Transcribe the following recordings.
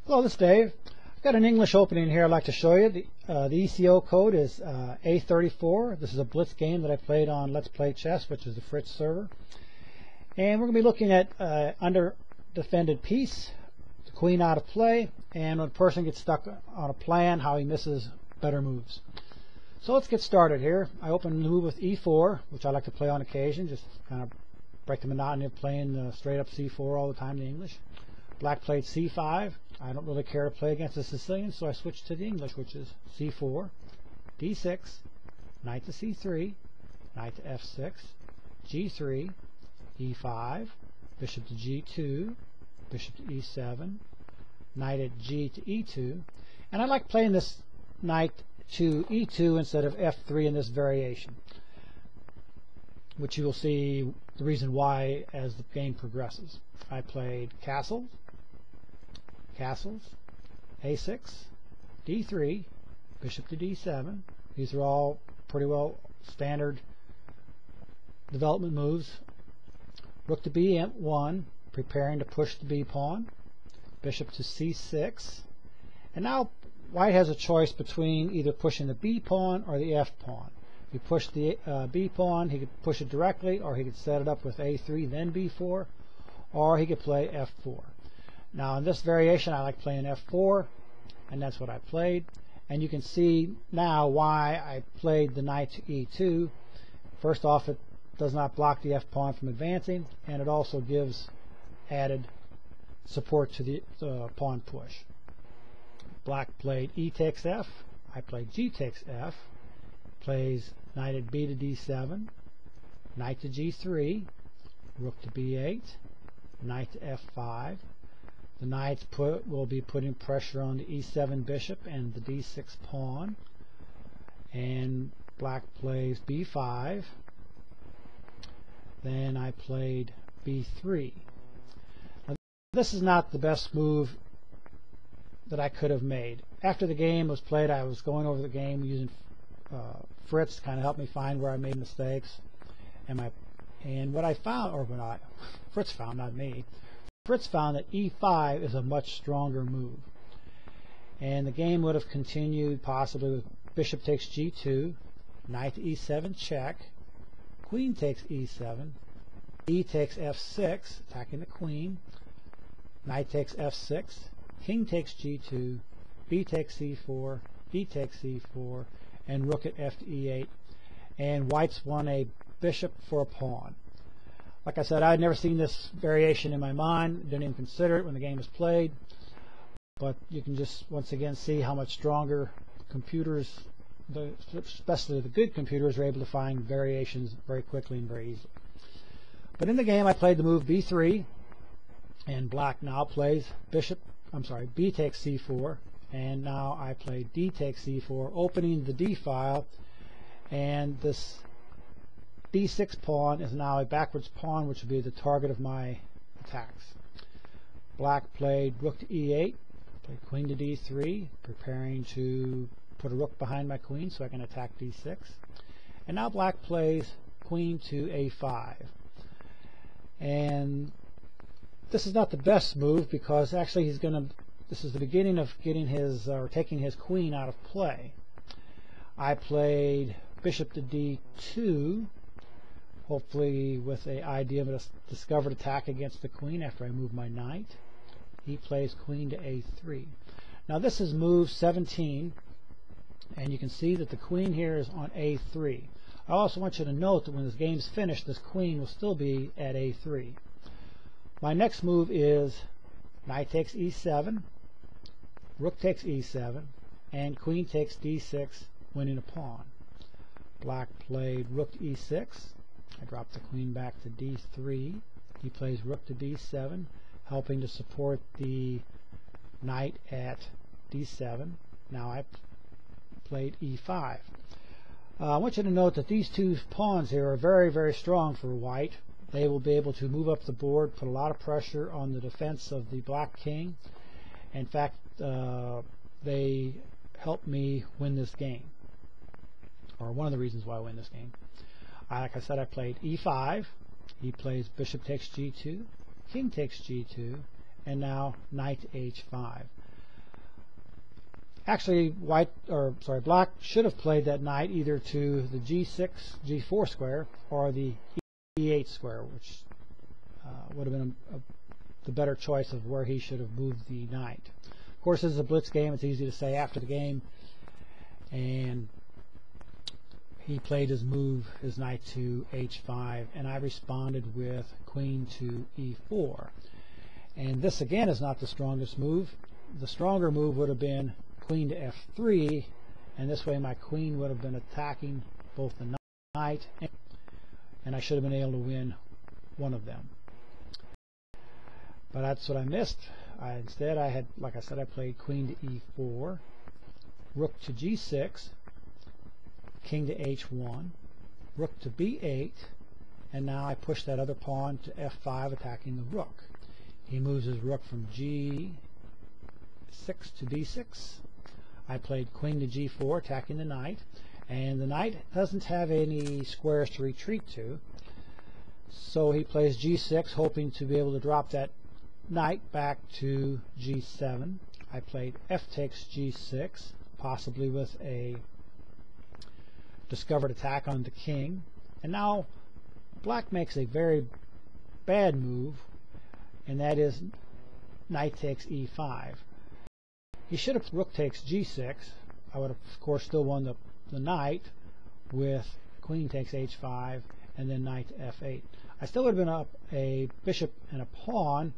Hello, this is Dave. I've got an English opening here I'd like to show you. The ECO code is A34. This is a Blitz game that I played on Let's Play Chess, which is the Fritz server. And we're going to be looking at under defended piece, the queen out of play, and when a person gets stuck on a plan, how he misses better moves. So let's get started here. I open the move with E4, which I like to play on occasion, just kind of break the monotony of playing straight up C4 all the time in English. Black played C5. I don't really care to play against the Sicilians, so I switched to the English, which is C4, D6, knight to C3, knight to F6, G3, E5, bishop to G2, bishop to E7, knight at G to E2, and I like playing this knight to E2 instead of F3 in this variation, which you will see the reason why as the game progresses. I played castles, A6, D3, bishop to D7. These are all pretty well standard development moves. Rook to B1, preparing to push the B pawn. Bishop to C6. And now white has a choice between either pushing the B pawn or the F pawn. If he pushed the B pawn, he could push it directly, or he could set it up with A3, then B4, or he could play F4. Now in this variation I like playing F4, and that's what I played. And you can see now why I played the knight to E2. First off, it does not block the F pawn from advancing, and it also gives added support to the pawn push. Black played E takes F. I played G takes F. Plays knight at B to D7, knight to G3, rook to B8, knight to F5. The knights will be putting pressure on the E7 bishop and the D6 pawn. And black plays B5. Then I played B3. Now, this is not the best move that I could have made. After the game was played, I was going over the game using Fritz to kind of help me find where I made mistakes. And what I found, or what Fritz found, not me, Fritz found that E5 is a much stronger move. And the game would have continued possibly with bishop takes G2, knight to E7 check, queen takes E7, E takes F6, attacking the queen, knight takes F6, king takes G2, B takes C4, D takes C4, and rook at F to E8. And white's won a bishop for a pawn. Like I said, I had never seen this variation in my mind, didn't even consider it when the game was played, but you can just once again see how much stronger computers, especially the good computers, are able to find variations very quickly and very easily. But in the game I played the move B3, and black now plays B takes C4, and now I play D takes C4, opening the D file, and this D6 pawn is now a backwards pawn, which will be the target of my attacks. Black played rook to E8, played queen to D3, preparing to put a rook behind my queen so I can attack D6. And now black plays queen to A5. And this is not the best move because actually this is the beginning of getting his taking his queen out of play. I played bishop to D2, hopefully with an idea of a discovered attack against the queen after I move my knight. He plays queen to A3. Now this is move 17, and you can see that the queen here is on A3. I also want you to note that when this game's finished, this queen will still be at A3. My next move is knight takes E7, rook takes E7, and queen takes D6, winning a pawn. Black played rook to E6. I dropped the queen back to D3. He plays rook to D7, helping to support the knight at D7. Now I played E5. I want you to note that these two pawns here are very, very strong for white. They will be able to move up the board, put a lot of pressure on the defense of the black king. In fact, they helped me win this game, or one of the reasons why I win this game. Like I said, I played E5. He plays bishop takes G2, king takes G2, and now knight H5. Actually, black should have played that knight either to the g6, g4 square or the e8 square, which would have been the better choice of where he should have moved the knight. Of course, this is a blitz game. It's easy to say after the game. And he played his move, his knight to h5, and I responded with queen to e4. And this again is not the strongest move. The stronger move would have been queen to f3, and this way my queen would have been attacking both the knight, and I should have been able to win one of them. But that's what I missed. Instead, I had, like I said, I played queen to e4, rook to g6, king to h1, rook to b8, and now I push that other pawn to f5, attacking the rook. He moves his rook from g6 to d6. I played queen to g4, attacking the knight, and the knight doesn't have any squares to retreat to, so he plays g6, hoping to be able to drop that knight back to g7. I played f takes g6, possibly with a discovered attack on the king, and now black makes a very bad move, and that is knight takes e5. He should have rook takes g6. I would have, of course, still won the knight with queen takes h5 and then knight to f8. I still would have been up a bishop and a pawn,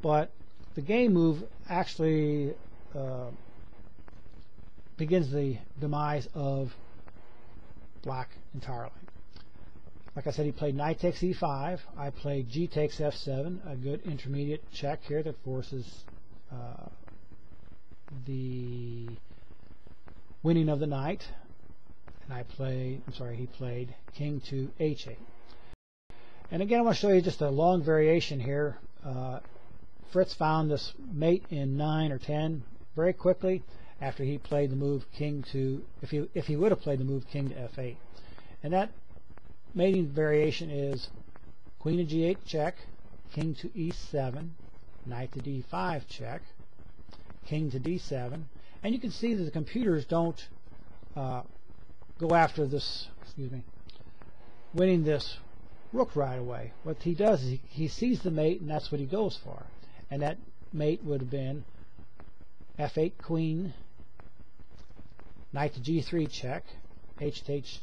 but the game move actually begins the demise of black entirely. Like I said, he played knight takes e5. I played g takes f7, a good intermediate check here that forces the winning of the knight. And he played king to h8. And again, I want to show you just a long variation here. Fritz found this mate in 9 or 10 very quickly after he played the move king to, if he would have played the move king to f8. And that mating variation is queen to g8 check, king to e7, knight to d5 check, king to d7, and you can see that the computers don't go after this, winning this rook right away. What he does is he sees the mate, and that's what he goes for. And that mate would have been f8 queen, knight to g3 check, h takes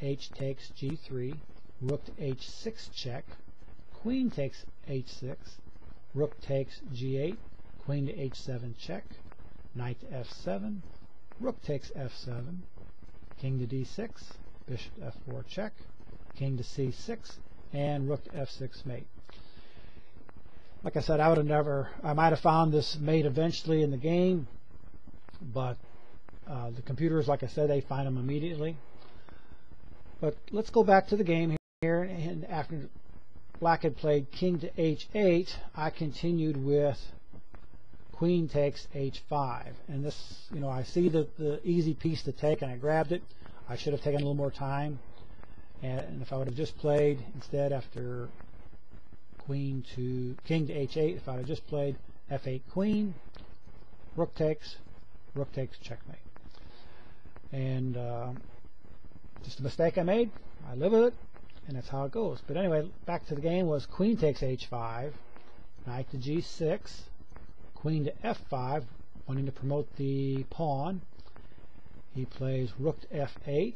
g3, rook to h6 check, queen takes h6, rook takes g8, queen to h7 check, knight to f7, rook takes f7, king to d6, bishop to f4 check, king to c6, and rook to f6 mate. Like I said, I might have found this mate eventually in the game, but the computers, like I said, they find them immediately. But let's go back to the game here, and after black had played king to h8, I continued with queen takes h5. And this, I see the easy piece to take, and I grabbed it. I should have taken a little more time. And if I would have just played, instead, after king to h8, if I would have just played f8 queen, rook takes checkmate. And just a mistake I made. I live with it, and that's how it goes. But anyway, back to the game was queen takes h5, knight to g6, queen to f5, wanting to promote the pawn. He plays rook to f8.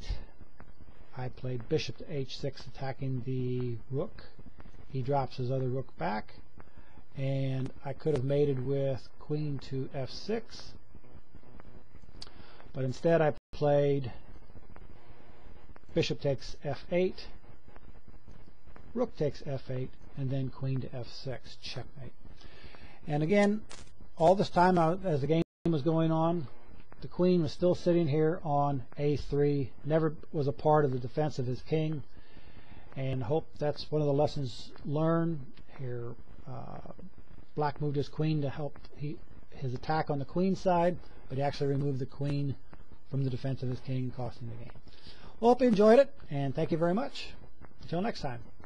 I played bishop to h6, attacking the rook. He drops his other rook back, and I could have mated with queen to f6, but instead I played bishop takes f8, rook takes f8, and then queen to f6, checkmate. And again, all this time as the game was going on, the queen was still sitting here on a3, never was a part of the defense of his king, and hope that's one of the lessons learned here. Black moved his queen to help his attack on the queen side, but he actually removed the queen from the defense of his king, costing the game. Well, hope you enjoyed it, and thank you very much. Until next time.